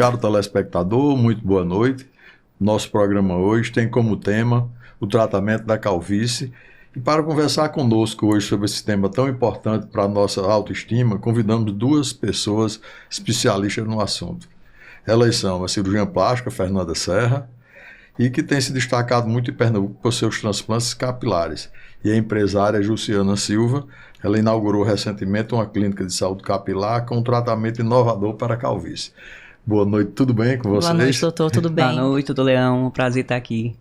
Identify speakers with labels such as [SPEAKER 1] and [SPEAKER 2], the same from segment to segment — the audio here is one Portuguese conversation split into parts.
[SPEAKER 1] Caro telespectador, muito boa noite. Nosso programa hoje tem como tema o tratamento da calvície. E para conversar conosco hoje sobre esse tema tão importante para a nossa autoestima, convidamos duas pessoas especialistas no assunto. Elas são a cirurgiã plástica Fernanda Serra, e que tem se destacado muito em Pernambuco por seus transplantes capilares. E a empresária Jussiana Silva, ela inaugurou recentemente uma clínica de saúde capilar com um tratamento inovador para a calvície. Boa noite, tudo bem com vocês?
[SPEAKER 2] Boa noite, doutor, tudo bem?
[SPEAKER 3] Boa noite, doutor Leão, um prazer estar aqui.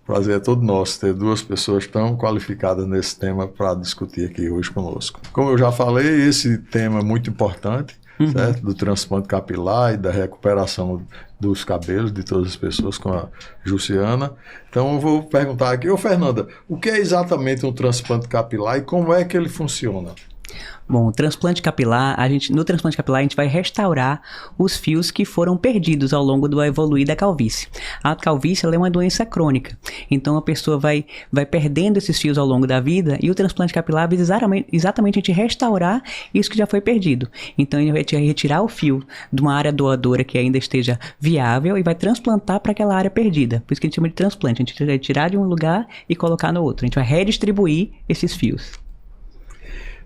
[SPEAKER 1] Prazer é todo nosso ter duas pessoas tão qualificadas nesse tema para discutir aqui hoje conosco. Como eu já falei, esse tema é muito importante, certo? Do transplante capilar e da recuperação dos cabelos de todas as pessoas com a Jussiana. Então eu vou perguntar aqui, Fernanda, o que é exatamente um transplante capilar e como é que ele funciona?
[SPEAKER 3] Bom, o transplante capilar, no transplante capilar a gente vai restaurar os fios que foram perdidos ao longo do evoluir da calvície. A calvície ela é uma doença crônica, então a pessoa vai perdendo esses fios ao longo da vida e o transplante capilar visa exatamente a gente restaurar isso que já foi perdido. Então a gente vai retirar o fio de uma área doadora que ainda esteja viável e vai transplantar para aquela área perdida. Por isso que a gente chama de transplante, a gente vai tirar de um lugar e colocar no outro. A gente vai redistribuir esses fios.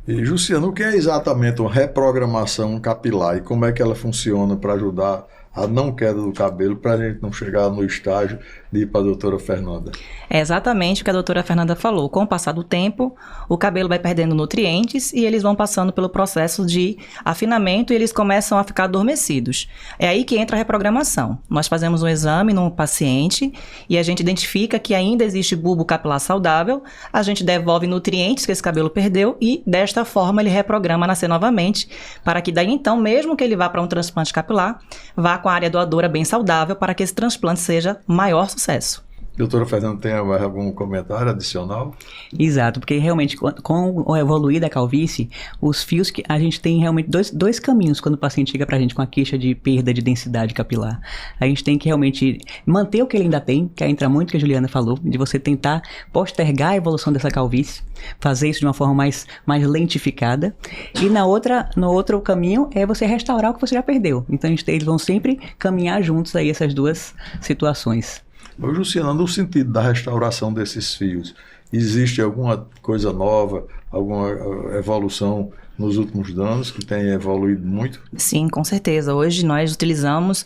[SPEAKER 1] E, Jussiana, o que é exatamente uma reprogramação capilar e como é que ela funciona para ajudar a não queda do cabelo, para a gente não chegar no estágio de ir para a doutora Fernanda?
[SPEAKER 2] É exatamente o que a doutora Fernanda falou. Com o passar do tempo, o cabelo vai perdendo nutrientes e eles vão passando pelo processo de afinamento e eles começam a ficar adormecidos. É aí que entra a reprogramação. Nós fazemos um exame no paciente e a gente identifica que ainda existe bulbo capilar saudável, a gente devolve nutrientes que esse cabelo perdeu e, desta forma, ele reprograma a nascer novamente, para que daí então, mesmo que ele vá para um transplante capilar, vá com a área doadora bem saudável para que esse transplante seja maior sucesso.
[SPEAKER 1] Doutora Fernanda, tem algum comentário adicional?
[SPEAKER 3] Exato, porque realmente com o evoluir da calvície, os fios que a gente tem realmente dois caminhos quando o paciente chega pra gente com a queixa de perda de densidade capilar. A gente tem que realmente manter o que ele ainda tem, que entra muito o que a Juliana falou, de você tentar postergar a evolução dessa calvície, fazer isso de uma forma mais lentificada. E no outro caminho é você restaurar o que você já perdeu. Então eles vão sempre caminhar juntos aí essas duas situações.
[SPEAKER 1] Ô, Jussiana, no sentido da restauração desses fios, existe alguma coisa nova, alguma evolução nos últimos anos que tenha evoluído muito?
[SPEAKER 2] Sim, com certeza. Hoje nós utilizamos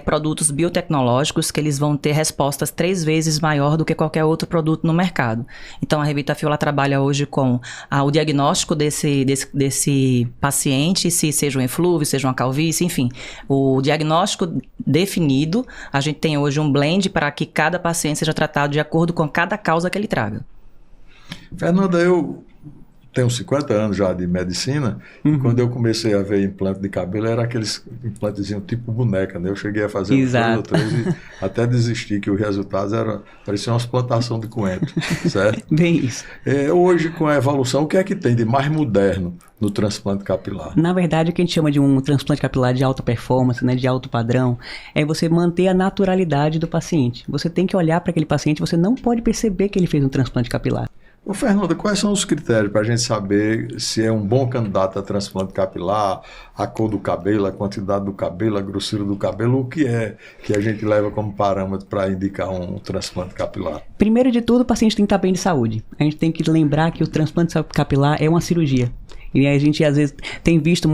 [SPEAKER 2] produtos biotecnológicos que eles vão ter respostas 3 vezes maior do que qualquer outro produto no mercado. Então a Revitafil ela trabalha hoje com o diagnóstico desse paciente, se seja um eflúvio, seja uma calvície, enfim. O diagnóstico definido, a gente tem hoje um blend para que cada paciente seja tratado de acordo com cada causa que ele traga.
[SPEAKER 1] Fernanda, eu tenho 50 anos já de medicina, e quando eu comecei a ver implante de cabelo, era aqueles implantezinhos tipo boneca, né? Eu cheguei a fazer uns 2 ou 3 e até desisti, que os resultados pareciam umas plantações de coentro, certo?
[SPEAKER 3] Bem isso.
[SPEAKER 1] Hoje, com a evolução, o que é que tem de mais moderno no transplante capilar?
[SPEAKER 3] Na verdade, o que a gente chama de um transplante capilar de alta performance, né, de alto padrão, é você manter a naturalidade do paciente. Você tem que olhar para aquele paciente, você não pode perceber que ele fez um transplante capilar.
[SPEAKER 1] Ô, Fernanda, quais são os critérios para a gente saber se é um bom candidato a transplante capilar, a cor do cabelo, a quantidade do cabelo, a grossura do cabelo, o que é que a gente leva como parâmetro para indicar um transplante capilar?
[SPEAKER 3] Primeiro de tudo, o paciente tem que estar bem de saúde. A gente tem que lembrar que o transplante capilar é uma cirurgia. E a gente, às vezes, tem visto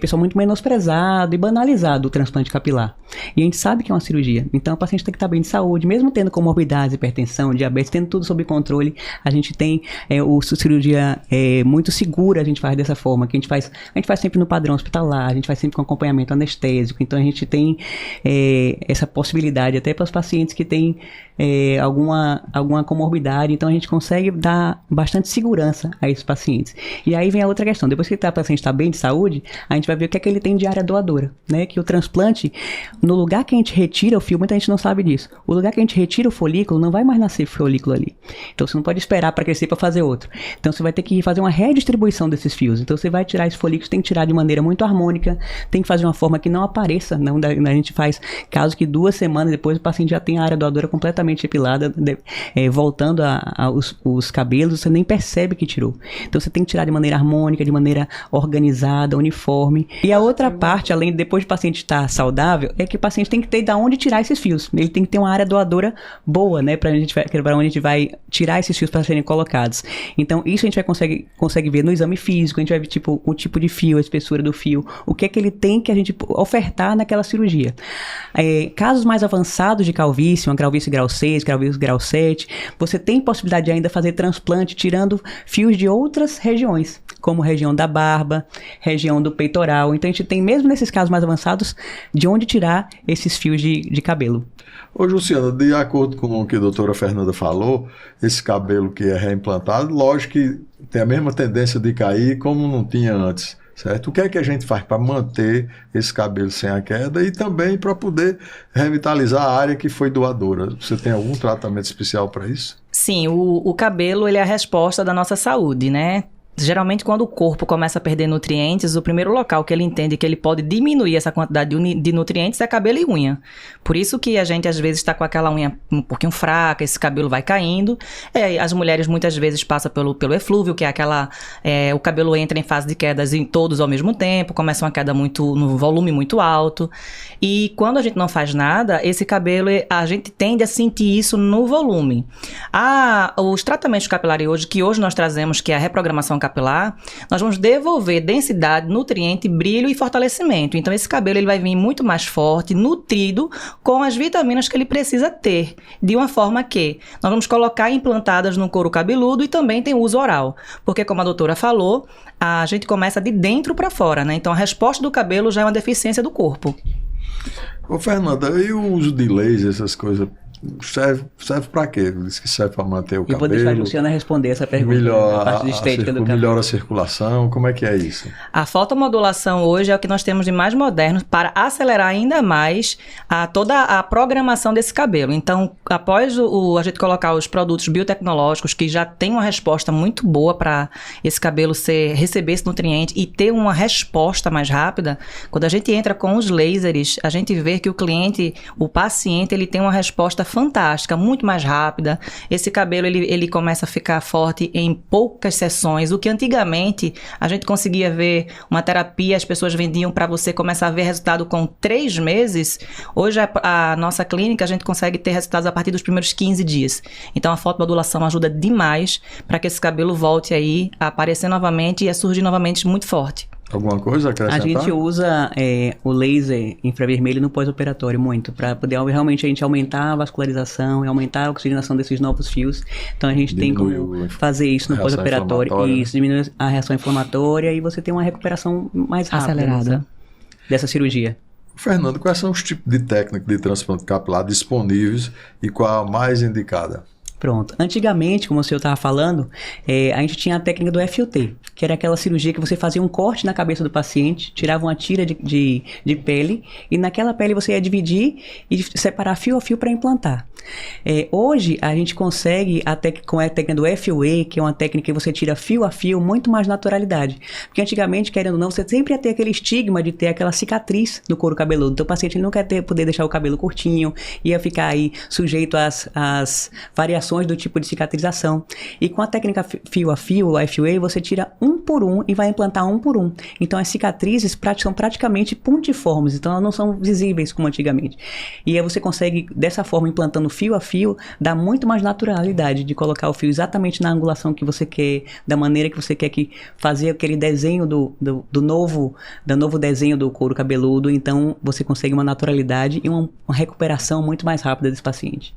[SPEAKER 3] pessoal muito menosprezado e banalizado o transplante capilar. E a gente sabe que é uma cirurgia. Então, o paciente tem que estar bem de saúde, mesmo tendo comorbidades, hipertensão, diabetes, tendo tudo sob controle. A gente tem cirurgia muito segura, a gente faz dessa forma, que a gente faz sempre no padrão hospitalar, a gente faz sempre com acompanhamento anestésico. Então, a gente tem essa possibilidade até para os pacientes que têm alguma comorbidade. Então, a gente consegue dar bastante segurança a esses pacientes. E aí vem a outra questão. Depois que o paciente está bem de saúde, a gente vai ver o que é que ele tem de área doadora, né? Que o transplante, no lugar que a gente retira o fio, muita gente não sabe disso. O lugar que a gente retira o folículo, não vai mais nascer folículo ali. Então você não pode esperar para crescer para fazer outro. Então você vai ter que fazer uma redistribuição desses fios. Então você vai tirar esses folículos, tem que tirar de maneira muito harmônica, tem que fazer uma forma que não apareça. Não, a gente faz caso que 2 semanas depois o paciente já tem a área doadora completamente epilada, voltando os cabelos, você nem percebe que tirou. Então você tem que tirar de maneira harmônica, harmônica, de maneira organizada, uniforme. E a outra parte, além depois do paciente estar saudável, é que o paciente tem que ter de onde tirar esses fios. Ele tem que ter uma área doadora boa, né, para onde a gente vai tirar esses fios para serem colocados. Então, isso a gente consegue ver no exame físico, a gente vai ver o tipo de fio, a espessura do fio, o que é que ele tem que a gente ofertar naquela cirurgia. Casos mais avançados de calvície, uma calvície grau 6, calvície grau 7, você tem possibilidade de ainda fazer transplante tirando fios de outras regiões, como região da barba, região do peitoral. Então a gente tem, mesmo nesses casos mais avançados, de onde tirar esses fios de cabelo.
[SPEAKER 1] Ô, Jussiana, de acordo com o que a doutora Fernanda falou, esse cabelo que é reimplantado, lógico que tem a mesma tendência de cair como não tinha antes, certo? O que é que a gente faz para manter esse cabelo sem a queda e também para poder revitalizar a área que foi doadora? Você tem algum tratamento especial para isso?
[SPEAKER 2] Sim, o cabelo ele é a resposta da nossa saúde, né? Geralmente, quando o corpo começa a perder nutrientes, o primeiro local que ele entende que ele pode diminuir essa quantidade de nutrientes é cabelo e unha. Por isso que a gente, às vezes, está com aquela unha um pouquinho fraca, esse cabelo vai caindo. As mulheres, muitas vezes, passam pelo eflúvio, que é aquela... o cabelo entra em fase de quedas em todos ao mesmo tempo, começa uma queda no volume muito alto. E quando a gente não faz nada, esse cabelo, a gente tende a sentir isso no volume. Os tratamentos capilares hoje, que hoje nós trazemos, que é a reprogramação capilar, nós vamos devolver densidade, nutriente, brilho e fortalecimento. Então esse cabelo ele vai vir muito mais forte, nutrido, com as vitaminas que ele precisa ter, de uma forma que nós vamos colocar implantadas no couro cabeludo e também tem uso oral. Porque, como a doutora falou, a gente começa de dentro para fora, né? Então a resposta do cabelo já é uma deficiência do corpo.
[SPEAKER 1] Ô, Fernanda, e o uso de laser, essas coisas, serve para quê? Diz que serve para manter o cabelo.
[SPEAKER 3] Eu vou deixar a Luciana responder essa pergunta. A parte de estética do cabelo.
[SPEAKER 1] Melhora a circulação, como é que é isso?
[SPEAKER 2] A fotomodulação hoje é o que nós temos de mais moderno para acelerar ainda mais toda a programação desse cabelo. Então, após a gente colocar os produtos biotecnológicos que já tem uma resposta muito boa para esse cabelo receber esse nutriente e ter uma resposta mais rápida, quando a gente entra com os lasers, a gente vê que o paciente, ele tem uma resposta fantástica, muito mais rápida. Esse cabelo ele começa a ficar forte em poucas sessões, o que antigamente a gente conseguia ver uma terapia, as pessoas vendiam para você começar a ver resultado com 3 meses. Hoje a nossa clínica a gente consegue ter resultados a partir dos primeiros 15 dias. Então a fotomodulação ajuda demais para que esse cabelo volte aí a aparecer novamente e a surgir novamente muito forte.
[SPEAKER 1] Alguma coisa a acrescentar?
[SPEAKER 3] A gente usa o laser infravermelho no pós-operatório muito, para poder realmente a gente aumentar a vascularização e aumentar a oxigenação desses novos fios. Então a gente tem como fazer isso no pós-operatório. Isso diminui a reação inflamatória e você tem uma recuperação mais rápida
[SPEAKER 2] acelerada
[SPEAKER 3] dessa cirurgia.
[SPEAKER 1] Fernando, quais são os tipos de técnicas de transplante capilar disponíveis e qual a mais indicada?
[SPEAKER 3] Pronto. Antigamente, como o senhor estava falando, a gente tinha a técnica do FUT, que era aquela cirurgia que você fazia um corte na cabeça do paciente, tirava uma tira de pele, e naquela pele você ia dividir e separar fio a fio para implantar. Hoje, a gente consegue, com a técnica do FUE, que é uma técnica que você tira fio a fio, muito mais naturalidade. Porque antigamente, querendo ou não, você sempre ia ter aquele estigma de ter aquela cicatriz no couro cabeludo. Então, o paciente não quer poder deixar o cabelo curtinho, ia ficar aí sujeito às variações do tipo de cicatrização. E com a técnica fio a fio, o FUE, você tira um por um e vai implantar um por um. Então as cicatrizes são praticamente pontiformes, então elas não são visíveis como antigamente. E aí você consegue, dessa forma, implantando fio a fio, dar muito mais naturalidade de colocar o fio exatamente na angulação que você quer, da maneira que você quer fazer aquele desenho do novo desenho do couro cabeludo. Então você consegue uma naturalidade e uma recuperação muito mais rápida desse paciente.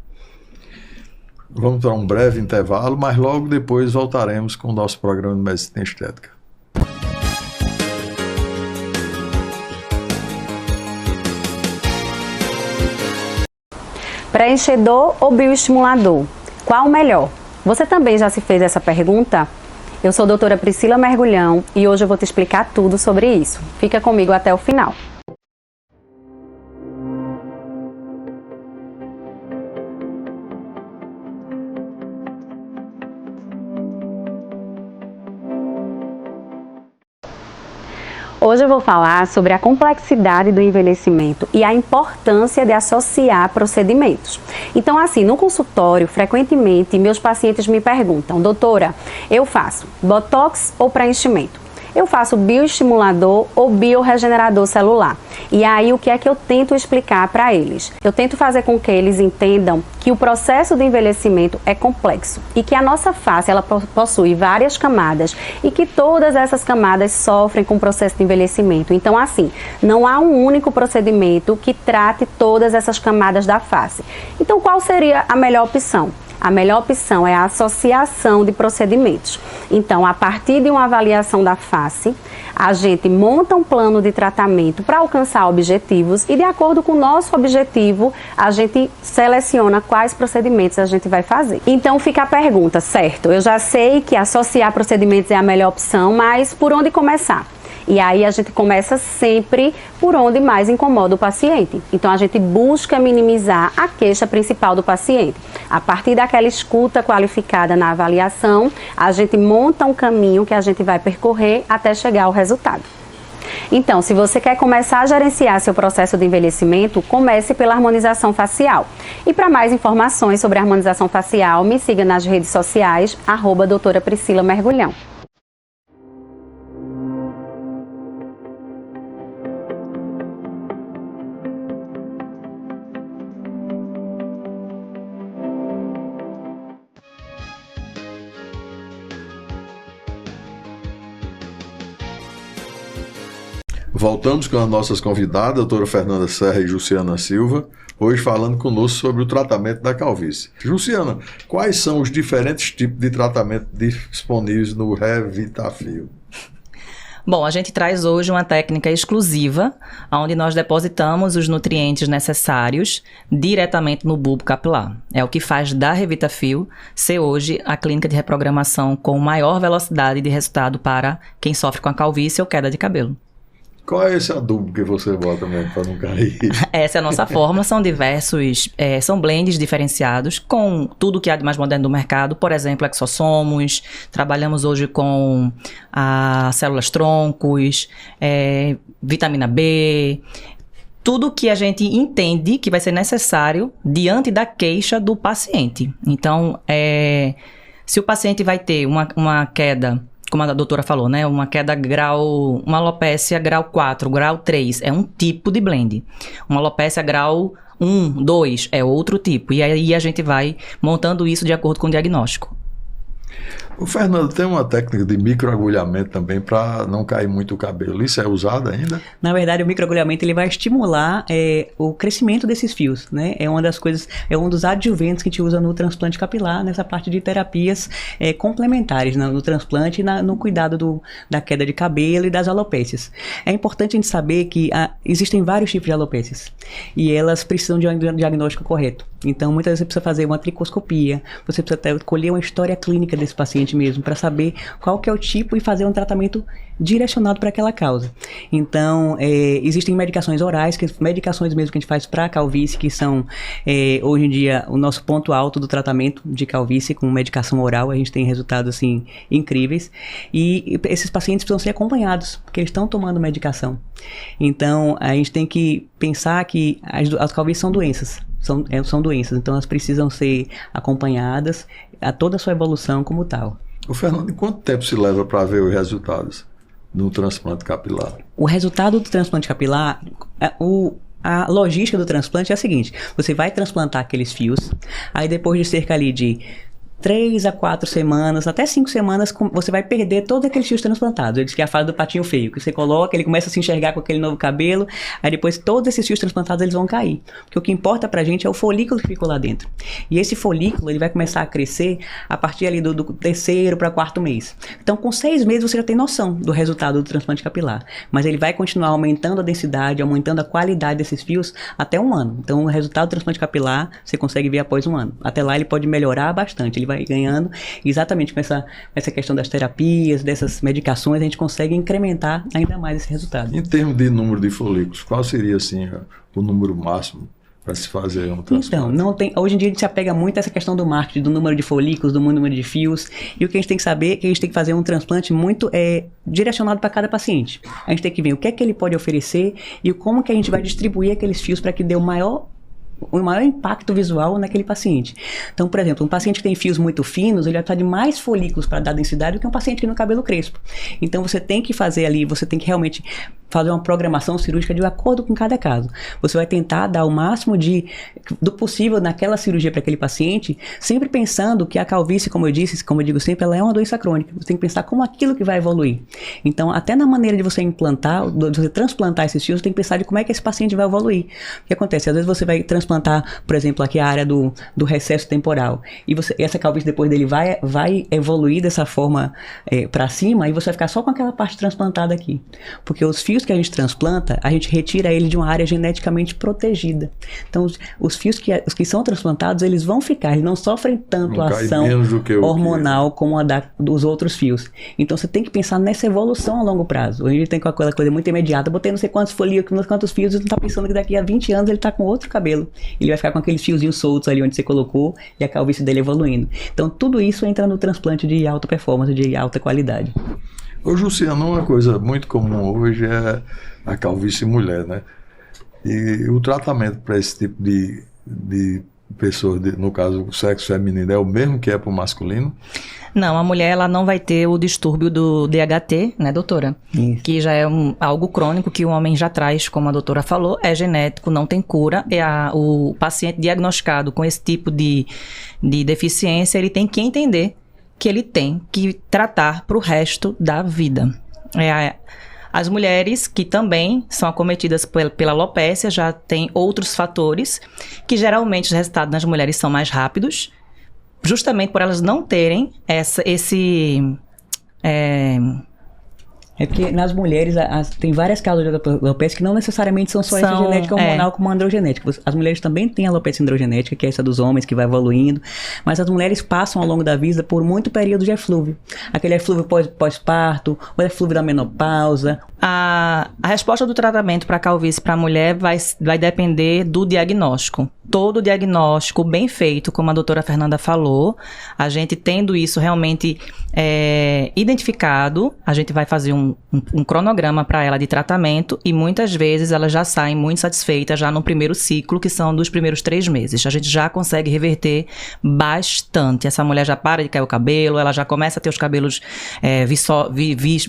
[SPEAKER 1] Vamos para um breve intervalo, mas logo depois voltaremos com o nosso programa de Medicina Estética.
[SPEAKER 4] Preenchedor ou bioestimulador? Qual o melhor? Você também já se fez essa pergunta? Eu sou a doutora Priscila Mergulhão e hoje eu vou te explicar tudo sobre isso. Fica comigo até o final. Hoje eu vou falar sobre a complexidade do envelhecimento e a importância de associar procedimentos. Então, assim, no consultório, frequentemente, meus pacientes me perguntam: doutora, eu faço botox ou preenchimento? eu faço bioestimulador ou bioregenerador celular. E aí o que é que eu tento explicar para eles? Eu tento fazer com que eles entendam que o processo de envelhecimento é complexo e que a nossa face ela possui várias camadas e que todas essas camadas sofrem com o processo de envelhecimento. Então, assim, não há um único procedimento que trate todas essas camadas da face. Então, qual seria a melhor opção? A melhor opção é a associação de procedimentos. Então, a partir de uma avaliação da face, a gente monta um plano de tratamento para alcançar objetivos e, de acordo com o nosso objetivo, a gente seleciona quais procedimentos a gente vai fazer. Então, fica a pergunta, certo? Eu já sei que associar procedimentos é a melhor opção, mas por onde começar? E aí a gente começa sempre por onde mais incomoda o paciente. Então a gente busca minimizar a queixa principal do paciente. A partir daquela escuta qualificada na avaliação, a gente monta um caminho que a gente vai percorrer até chegar ao resultado. Então, se você quer começar a gerenciar seu processo de envelhecimento, comece pela harmonização facial. E para mais informações sobre a harmonização facial, me siga nas redes sociais, @doutora Priscila Mergulhão.
[SPEAKER 1] Voltamos com as nossas convidadas, a doutora Fernanda Serra e Jussiana Silva, hoje falando conosco sobre o tratamento da calvície. Jussiana, quais são os diferentes tipos de tratamento disponíveis no Revitafio?
[SPEAKER 2] Bom, a gente traz hoje uma técnica exclusiva, onde nós depositamos os nutrientes necessários diretamente no bulbo capilar. É o que faz da Revitafio ser hoje a clínica de reprogramação com maior velocidade de resultado para quem sofre com a calvície ou queda de cabelo.
[SPEAKER 1] Qual é esse adubo que você bota mesmo para não cair?
[SPEAKER 2] Essa é a nossa fórmula, são diversos, são blends diferenciados com tudo que há de mais moderno do mercado, por exemplo, exossomos, trabalhamos hoje com células troncos, vitamina B, tudo que a gente entende que vai ser necessário diante da queixa do paciente. Então, se o paciente vai ter uma queda, como a doutora falou, né? Uma queda uma alopécia grau 4, grau 3, é um tipo de blend. Uma alopécia grau 1, 2 é outro tipo. E aí a gente vai montando isso de acordo com o diagnóstico.
[SPEAKER 1] O Fernando, tem uma técnica de microagulhamento também para não cair muito o cabelo. Isso é usado ainda?
[SPEAKER 3] Na verdade, o microagulhamento ele vai estimular o crescimento desses fios, né? É uma das coisas, é um dos adjuvantes que a gente usa no transplante capilar, nessa parte de terapias complementares, no transplante e no cuidado da queda de cabelo e das alopécias. É importante a gente saber que existem vários tipos de alopécias e elas precisam de um diagnóstico correto. Então, muitas vezes você precisa fazer uma tricoscopia, você precisa até colher uma história clínica desse paciente mesmo, para saber qual que é o tipo e fazer um tratamento direcionado para aquela causa. Então, existem medicações orais, medicações mesmo que a gente faz para calvície, que são, hoje em dia, o nosso ponto alto do tratamento de calvície, com medicação oral, a gente tem resultados, assim, incríveis. E esses pacientes precisam ser acompanhados, porque eles estão tomando medicação. Então, a gente tem que pensar que as calvícies são doenças. São doenças, então elas precisam ser acompanhadas a toda a sua evolução como tal.
[SPEAKER 1] O Fernando, quanto tempo se leva para ver os resultados do transplante capilar?
[SPEAKER 3] O resultado do transplante capilar, a logística do transplante é a seguinte: você vai transplantar aqueles fios, aí depois de cerca ali de 3 a 4 semanas, até 5 semanas, você vai perder todos aqueles fios transplantados. Eles que é a fase do patinho feio, que você coloca, ele começa a se enxergar com aquele novo cabelo, aí depois todos esses fios transplantados eles vão cair. Porque o que importa pra gente é o folículo que ficou lá dentro. E esse folículo, ele vai começar a crescer a partir ali do 3º para 4º mês. Então, com 6 meses, você já tem noção do resultado do transplante capilar. Mas ele vai continuar aumentando a densidade, aumentando a qualidade desses fios até 1 ano. Então, o resultado do transplante capilar, você consegue ver após 1 ano. Até lá, ele pode melhorar bastante. Ele vai ganhando, exatamente com essa questão das terapias, dessas medicações, a gente consegue incrementar ainda mais esse resultado.
[SPEAKER 1] Em termos de número de folículos, qual seria assim o número máximo para se fazer um transplante?
[SPEAKER 3] Então, não tem, hoje em dia a gente se apega muito a essa questão do marketing, do número de folículos, do número de fios, e o que a gente tem que saber é que a gente tem que fazer um transplante muito direcionado para cada paciente. A gente tem que ver o que é que ele pode oferecer e como que a gente vai distribuir aqueles fios para que dê o maior o maior impacto visual naquele paciente. Então, por exemplo, um paciente que tem fios muito finos, ele vai precisar de mais folículos para dar densidade do que um paciente que tem no cabelo crespo. Então, você tem que fazer ali, você tem que realmente fazer uma programação cirúrgica de acordo com cada caso. Você vai tentar dar o máximo do possível naquela cirurgia para aquele paciente, sempre pensando que a calvície, como eu disse, como eu digo sempre, ela é uma doença crônica. Você tem que pensar como aquilo que vai evoluir. Então, até na maneira de você implantar, de você transplantar esses fios, você tem que pensar de como é que esse paciente vai evoluir. O que acontece? Às vezes você vai transplantar, por exemplo, aqui a área do recesso temporal, e essa calvície depois dele vai evoluir dessa forma para cima, e você vai ficar só com aquela parte transplantada aqui. Porque os fios que a gente transplanta, a gente retira ele de uma área geneticamente protegida. Então, os fios os que são transplantados, eles vão ficar, eles não sofrem tanto a ação hormonal como a dos outros fios. Então, você tem que pensar nessa evolução a longo prazo. A gente tem aquela coisa muito imediata, botei não sei quantos folículos, não sei quantos fios, e não está pensando que daqui a 20 anos ele está com outro cabelo. Ele vai ficar com aqueles fiozinhos soltos ali onde você colocou e a calvície dele evoluindo. Então, tudo isso entra no transplante de alta performance, de alta qualidade.
[SPEAKER 1] Ô, Juciano, uma coisa muito comum hoje é a calvície mulher, né? E o tratamento para esse tipo de pessoas, no caso, o sexo feminino, é o mesmo que é para o masculino?
[SPEAKER 2] Não, a mulher ela não vai ter o distúrbio do DHT, né, doutora? Isso. Que já é algo crônico que o homem já traz, como a doutora falou, é genético, não tem cura. O paciente diagnosticado com esse tipo de deficiência, ele tem que entender que ele tem que tratar para o resto da vida. As mulheres que também são acometidas pela alopécia já têm outros fatores que geralmente os resultados nas mulheres são mais rápidos, justamente por elas não terem
[SPEAKER 3] É porque nas mulheres tem várias causas de alopecia que não necessariamente são só essa genética hormonal como a androgenética. As mulheres também têm alopecia androgenética, que é essa dos homens, que vai evoluindo. Mas as mulheres passam ao longo da vida por muito período de eflúvio. Aquele eflúvio pós-parto, o eflúvio da menopausa.
[SPEAKER 2] A resposta do tratamento para a calvície para a mulher vai depender do diagnóstico. Todo diagnóstico bem feito, como a doutora Fernanda falou, a gente tendo isso realmente identificado, a gente vai fazer um cronograma para ela de tratamento e muitas vezes elas já saem muito satisfeitas já no primeiro ciclo, que são dos primeiros 3 meses. A gente já consegue reverter bastante. Essa mulher já para de cair o cabelo, ela já começa a ter os cabelos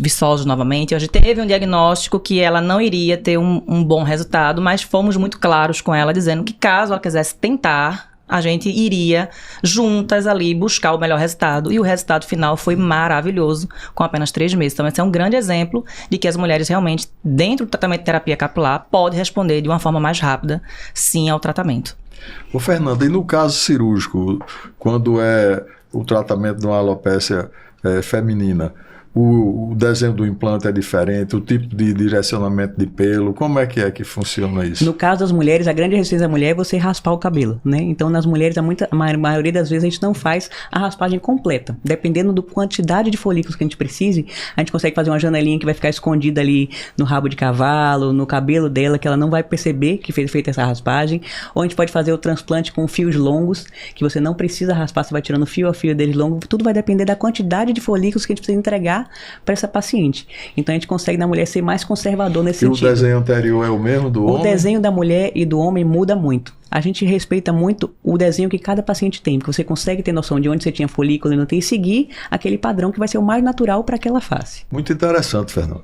[SPEAKER 2] viçosos novamente. A gente teve um diagnóstico que ela não iria ter um bom resultado, mas fomos muito claros com ela, dizendo que caso ela quisesse tentar, a gente iria juntas ali buscar o melhor resultado, e o resultado final foi maravilhoso, com apenas 3 meses. Então esse é um grande exemplo de que as mulheres realmente, dentro do tratamento de terapia capilar, podem responder de uma forma mais rápida, sim, ao tratamento.
[SPEAKER 1] Ô, Fernanda, e no caso cirúrgico, quando é o tratamento de uma alopécia feminina, o desenho do implante é diferente, o tipo de direcionamento de pelo, como é que funciona isso?
[SPEAKER 3] No caso das mulheres, a grande resistência da mulher é você raspar o cabelo, né? Então, nas mulheres, a maioria das vezes a gente não faz a raspagem completa. Dependendo da quantidade de folículos que a gente precise, a gente consegue fazer uma janelinha que vai ficar escondida ali no rabo de cavalo, no cabelo dela, que ela não vai perceber que fez feita essa raspagem. Ou a gente pode fazer o transplante com fios longos, que você não precisa raspar, você vai tirando fio a fio deles longo. Tudo vai depender da quantidade de folículos que a gente precisa entregar para essa paciente. Então a gente consegue na mulher ser mais conservador nesse sentido.
[SPEAKER 1] E o desenho anterior é o mesmo do homem?
[SPEAKER 3] O desenho da mulher e do homem muda muito. A gente respeita muito o desenho que cada paciente tem, porque você consegue ter noção de onde você tinha folículo e não tem, e seguir aquele padrão que vai ser o mais natural para aquela face.
[SPEAKER 1] Muito interessante, Fernando.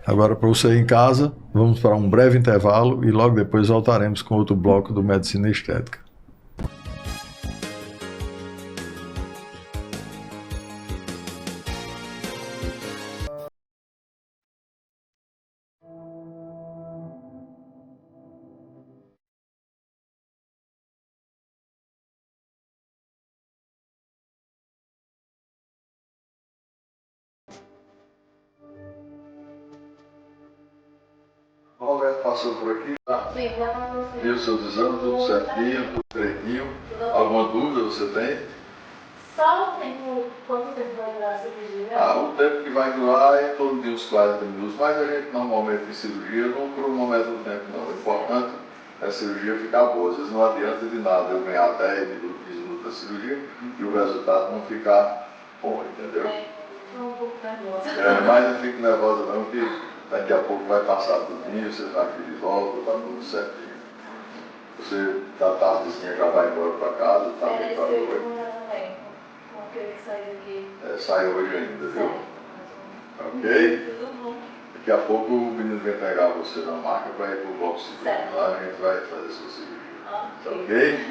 [SPEAKER 1] Agora, para você em casa, vamos para um breve intervalo e logo depois voltaremos com outro bloco do Medicina Estética. Roberto passou por aqui, tá?
[SPEAKER 5] Sim,
[SPEAKER 1] Viu seus exames, tudo certinho, tudo direitinho. Alguma dúvida você tem?
[SPEAKER 5] Só o tempo, quanto tempo vai durar a cirurgia?
[SPEAKER 1] O tempo que vai durar é em torno de uns 40 minutos, mas a gente normalmente em cirurgia não cronometra o tempo não. O importante é a cirurgia ficar boa. Às vezes não adianta de nada eu ganhar 10 minutos, 15 minutos da cirurgia e o resultado não ficar bom, entendeu?
[SPEAKER 5] Estou um pouco nervosa.
[SPEAKER 1] Mas não fique nervosa não, que daqui a pouco vai passar tudinho, você vai aqui de volta, tá tudo certinho. Você da tardezinha já vai embora para casa, tá bem para noite. Sai hoje ainda, viu? Ok? Daqui a pouco o menino vem pegar você na marca para ir pro box cirúrgico. Lá a gente vai fazer sua cirurgia. Ok?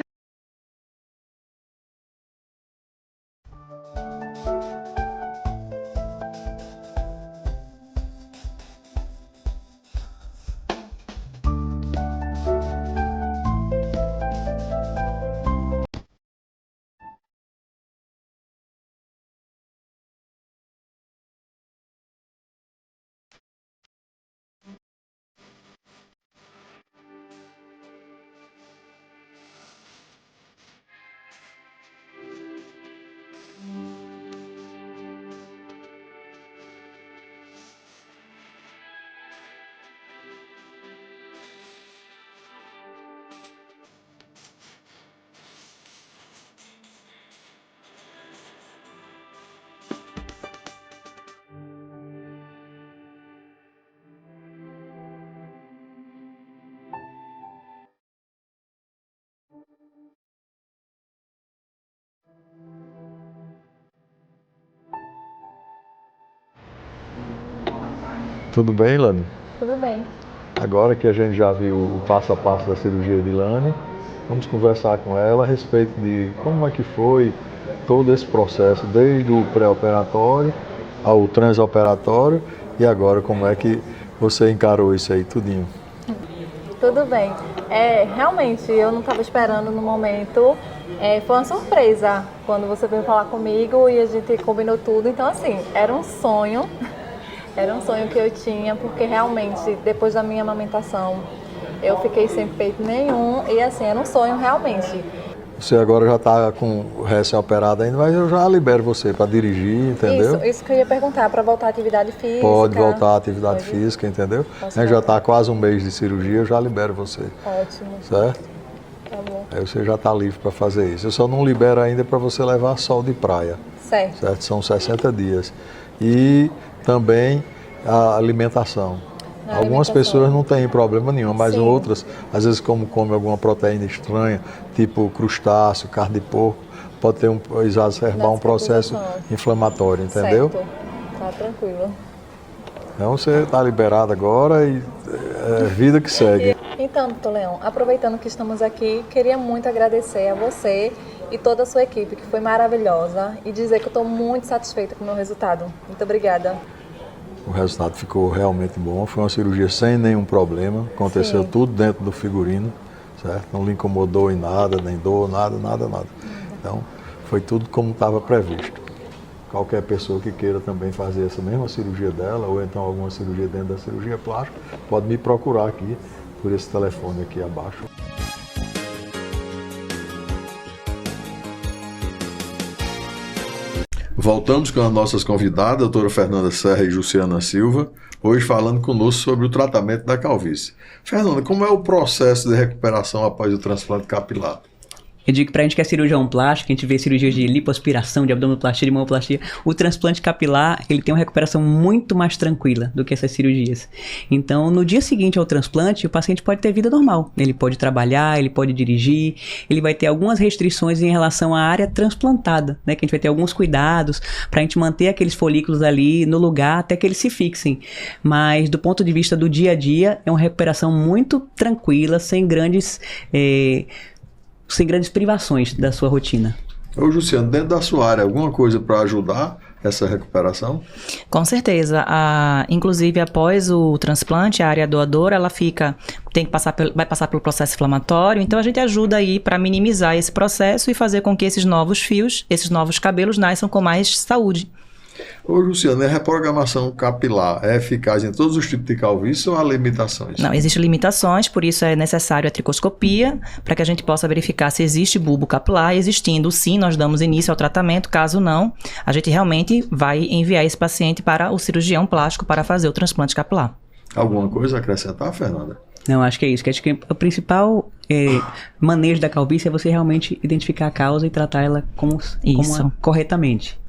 [SPEAKER 1] Tudo bem, Lani?
[SPEAKER 5] Tudo bem.
[SPEAKER 1] Agora que a gente já viu o passo a passo da cirurgia de Lani, vamos conversar com ela a respeito de como é que foi todo esse processo, desde o pré-operatório ao transoperatório e agora como é que você encarou isso aí tudinho.
[SPEAKER 5] Tudo bem. Realmente, eu não estava esperando no momento. Foi uma surpresa quando você veio falar comigo e a gente combinou tudo. Então, assim, era um sonho. Era um sonho que eu tinha, porque realmente, depois da minha amamentação, eu fiquei sem peito nenhum. E, assim, era um sonho realmente.
[SPEAKER 1] Você agora já está com o recém-operado ainda, mas eu já libero você para dirigir, entendeu?
[SPEAKER 5] Isso que eu ia perguntar, para voltar à atividade física.
[SPEAKER 1] Pode voltar à atividade física, entendeu? Já está quase um mês de cirurgia, eu já libero você.
[SPEAKER 5] Ótimo.
[SPEAKER 1] Certo?
[SPEAKER 5] Tá bom.
[SPEAKER 1] Aí você já está livre para fazer isso. Eu só não libero ainda para você levar sol de praia.
[SPEAKER 5] Certo.
[SPEAKER 1] São 60 dias. E também a alimentação. Algumas pessoas não têm problema nenhum, mas
[SPEAKER 5] Sim.
[SPEAKER 1] outras, às vezes como come alguma proteína estranha, tipo crustáceo, carne de porco, pode ter exacerbar um processo inflamatório, entendeu?
[SPEAKER 5] Certo. Tá tranquilo.
[SPEAKER 1] Então você está liberado agora e é vida que segue.
[SPEAKER 5] Então, doutor Leão, aproveitando que estamos aqui, queria muito agradecer a você e toda a sua equipe, que foi maravilhosa, e dizer que eu estou muito satisfeita com o meu resultado. Muito obrigada.
[SPEAKER 1] O resultado ficou realmente bom, foi uma cirurgia sem nenhum problema, aconteceu tudo dentro do figurino, certo? Não lhe incomodou em nada, nem dor, nada. Então, foi tudo como estava previsto. Qualquer pessoa que queira também fazer essa mesma cirurgia dela, ou então alguma cirurgia dentro da cirurgia plástica, pode me procurar aqui, por esse telefone aqui abaixo. Voltamos com as nossas convidadas, a doutora Fernanda Serra e Jussiana Silva, hoje falando conosco sobre o tratamento da calvície. Fernanda, como é o processo de recuperação após o transplante capilar?
[SPEAKER 3] Eu digo que pra gente que é cirurgião plástico, a gente vê cirurgias de lipoaspiração, de abdominoplastia, de mamoplastia, o transplante capilar, ele tem uma recuperação muito mais tranquila do que essas cirurgias. Então, no dia seguinte ao transplante, o paciente pode ter vida normal. Ele pode trabalhar, ele pode dirigir, ele vai ter algumas restrições em relação à área transplantada, né? Que a gente vai ter alguns cuidados pra gente manter aqueles folículos ali no lugar até que eles se fixem. Mas, do ponto de vista do dia a dia, é uma recuperação muito tranquila, sem grandes privações da sua rotina.
[SPEAKER 1] Ô, Jussiano, dentro da sua área, alguma coisa para ajudar essa recuperação?
[SPEAKER 2] Com certeza. Inclusive, após o transplante, a área doadora, ela vai passar pelo processo inflamatório, então a gente ajuda aí para minimizar esse processo e fazer com que esses novos fios, esses novos cabelos nasçam com mais saúde.
[SPEAKER 1] Ô, Jussiano, a reprogramação capilar é eficaz em todos os tipos de calvície ou há limitações?
[SPEAKER 2] Não, existem limitações, por isso é necessário a tricoscopia, para que a gente possa verificar se existe bulbo capilar. Existindo sim, nós damos início ao tratamento. Caso não, a gente realmente vai enviar esse paciente para o cirurgião plástico para fazer o transplante capilar.
[SPEAKER 1] Alguma coisa a acrescentar, Fernanda?
[SPEAKER 3] Não, acho que é isso. Acho que o principal manejo da calvície é você realmente identificar a causa e tratar ela corretamente.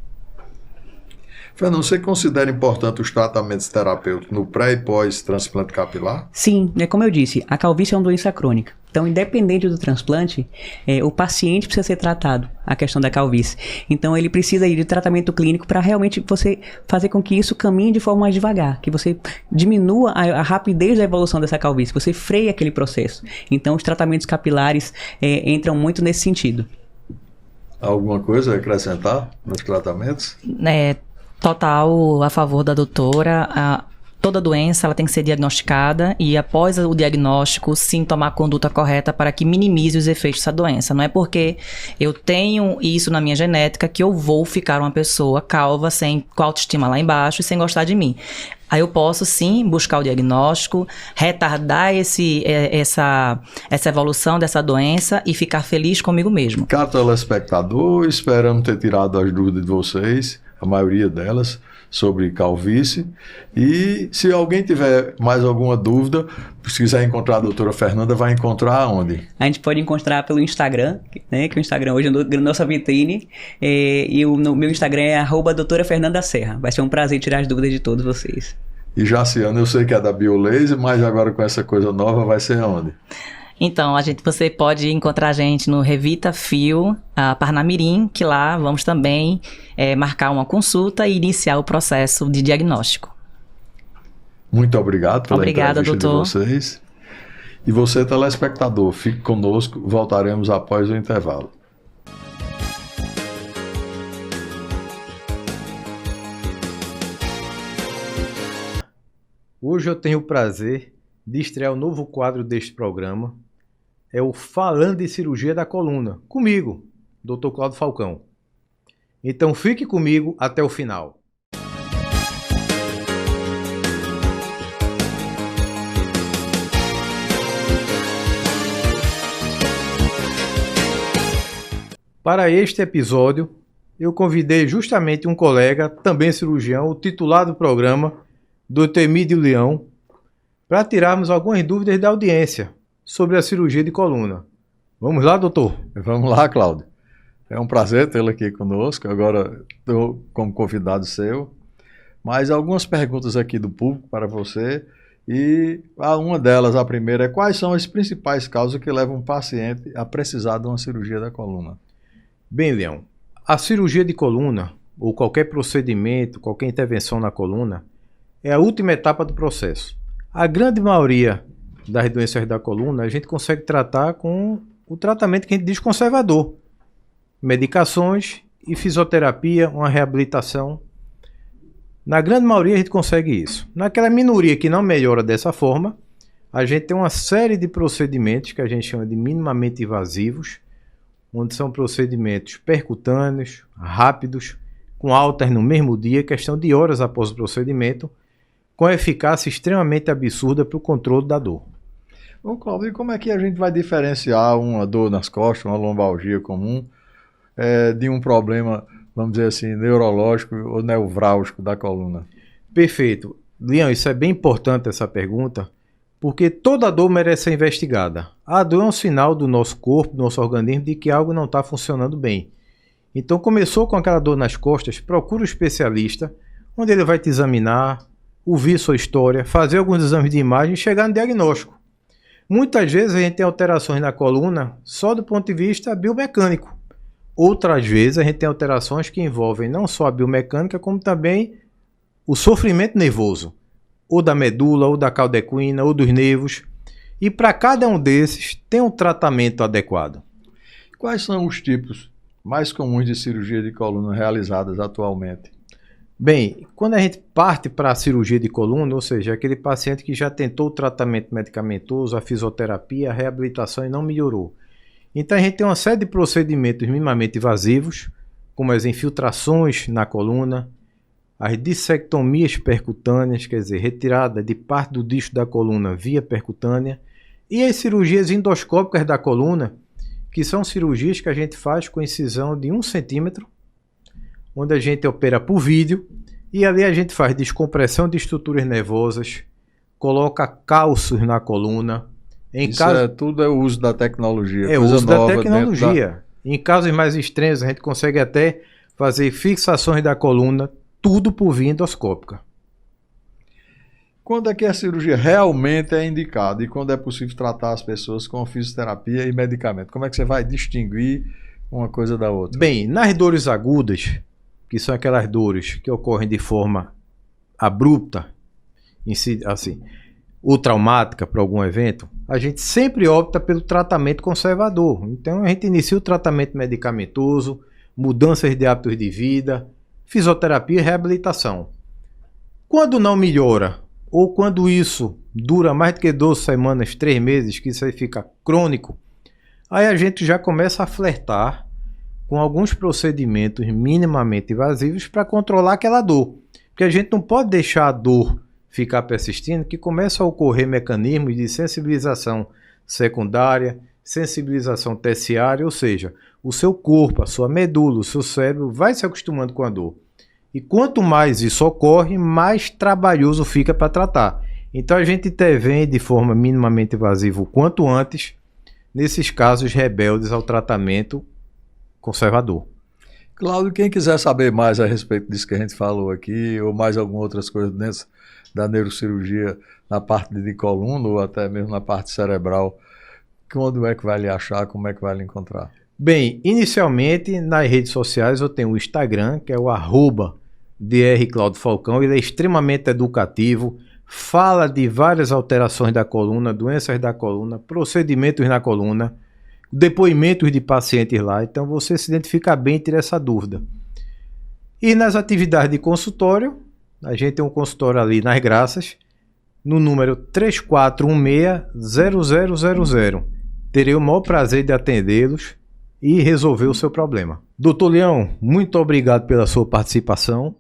[SPEAKER 1] Fernando, você considera importante os tratamentos terapêuticos no pré e pós-transplante capilar?
[SPEAKER 3] Sim, como eu disse, a calvície é uma doença crônica. Então, independente do transplante, o paciente precisa ser tratado, a questão da calvície. Então, ele precisa ir de tratamento clínico para realmente você fazer com que isso caminhe de forma mais devagar, que você diminua a rapidez da evolução dessa calvície, você freia aquele processo. Então, os tratamentos capilares entram muito nesse sentido.
[SPEAKER 1] Alguma coisa a acrescentar nos tratamentos?
[SPEAKER 2] Total a favor da doutora. Toda doença ela tem que ser diagnosticada e após o diagnóstico, sim, tomar a conduta correta para que minimize os efeitos dessa doença. Não é porque eu tenho isso na minha genética que eu vou ficar uma pessoa calva, com a autoestima lá embaixo e sem gostar de mim. Aí eu posso, sim, buscar o diagnóstico, retardar essa evolução dessa doença e ficar feliz comigo mesmo.
[SPEAKER 1] Caro telespectador, esperamos ter tirado as dúvidas de vocês, a maioria delas, sobre calvície. E se alguém tiver mais alguma dúvida, se quiser encontrar a doutora Fernanda, vai encontrar onde?
[SPEAKER 3] A gente pode encontrar pelo Instagram, né, que o Instagram hoje é nossa vitrine, e o meu Instagram é @doutorafernandaserra. Vai ser um prazer tirar as dúvidas de todos vocês.
[SPEAKER 1] E Jaciana, eu sei que é da BioLaser, mas agora com essa coisa nova vai ser onde?
[SPEAKER 2] Então, você pode encontrar a gente no Revita Fio, Parnamirim, que lá vamos também marcar uma consulta e iniciar o processo de diagnóstico.
[SPEAKER 1] Muito obrigado pela
[SPEAKER 2] Obrigada,
[SPEAKER 1] entrevista
[SPEAKER 2] doutor.
[SPEAKER 1] de vocês. E você, telespectador, fique conosco, voltaremos após o intervalo.
[SPEAKER 6] Hoje eu tenho o prazer de estrear o novo quadro deste programa, é o Falando de Cirurgia da Coluna, comigo, Dr. Cláudio Falcão. Então fique comigo até o final. Para este episódio, eu convidei justamente um colega, também cirurgião, o titular do programa, Dr. Emílio Leão, para tirarmos algumas dúvidas da audiência sobre a cirurgia de coluna. Vamos lá, doutor?
[SPEAKER 1] Vamos lá, Cláudio. É um prazer tê-lo aqui conosco. Agora estou como convidado seu. Mas algumas perguntas aqui do público para você. E uma delas, a primeira, é quais são as principais causas que levam um paciente a precisar de uma cirurgia da coluna?
[SPEAKER 6] Bem, Leão, a cirurgia de coluna, ou qualquer procedimento, qualquer intervenção na coluna, é a última etapa do processo. A grande maioria das doenças da coluna a gente consegue tratar com o tratamento que a gente diz conservador. Medicações e fisioterapia, uma reabilitação. Na grande maioria a gente consegue isso. Naquela minoria que não melhora dessa forma, a gente tem uma série de procedimentos que a gente chama de minimamente invasivos, onde são procedimentos percutâneos, rápidos, com altas no mesmo dia, questão de horas após o procedimento, com eficácia extremamente absurda para o controle da dor.
[SPEAKER 1] Bom, Cláudio, e como é que a gente vai diferenciar uma dor nas costas, uma lombalgia comum, de um problema, vamos dizer assim, neurológico ou nevrálgico da coluna?
[SPEAKER 6] Perfeito. Leão, isso é bem importante essa pergunta, porque toda dor merece ser investigada. A dor é um sinal do nosso corpo, do nosso organismo, de que algo não está funcionando bem. Então, começou com aquela dor nas costas, procura um especialista, onde ele vai te examinar, ouvir sua história, fazer alguns exames de imagem e chegar no diagnóstico. Muitas vezes a gente tem alterações na coluna só do ponto de vista biomecânico. Outras vezes a gente tem alterações que envolvem não só a biomecânica, como também o sofrimento nervoso, ou da medula, ou da cauda equina, ou dos nervos. E para cada um desses tem um tratamento adequado.
[SPEAKER 1] Quais são os tipos mais comuns de cirurgia de coluna realizadas atualmente?
[SPEAKER 6] Bem, quando a gente parte para a cirurgia de coluna, ou seja, aquele paciente que já tentou o tratamento medicamentoso, a fisioterapia, a reabilitação e não melhorou. Então a gente tem uma série de procedimentos minimamente invasivos, como as infiltrações na coluna, as dissectomias percutâneas, quer dizer, retirada de parte do disco da coluna via percutânea, e as cirurgias endoscópicas da coluna, que são cirurgias que a gente faz com incisão de 1 centímetro, onde a gente opera por vídeo, e ali a gente faz descompressão de estruturas nervosas, coloca cálcios na coluna.
[SPEAKER 1] Tudo é o uso da tecnologia.
[SPEAKER 6] É o uso da tecnologia. Em casos mais extremos, a gente consegue até fazer fixações da coluna, tudo por via endoscópica.
[SPEAKER 1] Quando é que a cirurgia realmente é indicada e quando é possível tratar as pessoas com fisioterapia e medicamento? Como é que você vai distinguir uma coisa da outra?
[SPEAKER 6] Bem, nas dores agudas, que são aquelas dores que ocorrem de forma abrupta, assim, ou traumática para algum evento, a gente sempre opta pelo tratamento conservador. Então a gente inicia o tratamento medicamentoso, mudanças de hábitos de vida, fisioterapia e reabilitação. Quando não melhora, ou quando isso dura mais do que 12 semanas, 3 meses, que isso aí fica crônico, aí a gente já começa a flertar com alguns procedimentos minimamente invasivos para controlar aquela dor. Porque a gente não pode deixar a dor ficar persistindo, que começa a ocorrer mecanismos de sensibilização secundária, sensibilização terciária, ou seja, o seu corpo, a sua medula, o seu cérebro vai se acostumando com a dor. E quanto mais isso ocorre, mais trabalhoso fica para tratar. Então a gente intervém de forma minimamente invasiva o quanto antes, nesses casos rebeldes ao tratamento conservador.
[SPEAKER 1] Cláudio, quem quiser saber mais a respeito disso que a gente falou aqui, ou mais algumas outras coisas dentro da neurocirurgia na parte de coluna, ou até mesmo na parte cerebral, onde é que vai lhe achar, como é que vai lhe encontrar?
[SPEAKER 6] Bem, inicialmente nas redes sociais eu tenho o Instagram, que é o @drclaudiofalcão. Ele é extremamente educativo, fala de várias alterações da coluna, doenças da coluna, procedimentos na coluna, depoimentos de pacientes lá. Então você se identifica bem e tira essa dúvida. E nas atividades de consultório, a gente tem um consultório ali nas Graças, no número 3416-0000. Terei o maior prazer de atendê-los e resolver o seu problema. Doutor Leão, muito obrigado pela sua participação.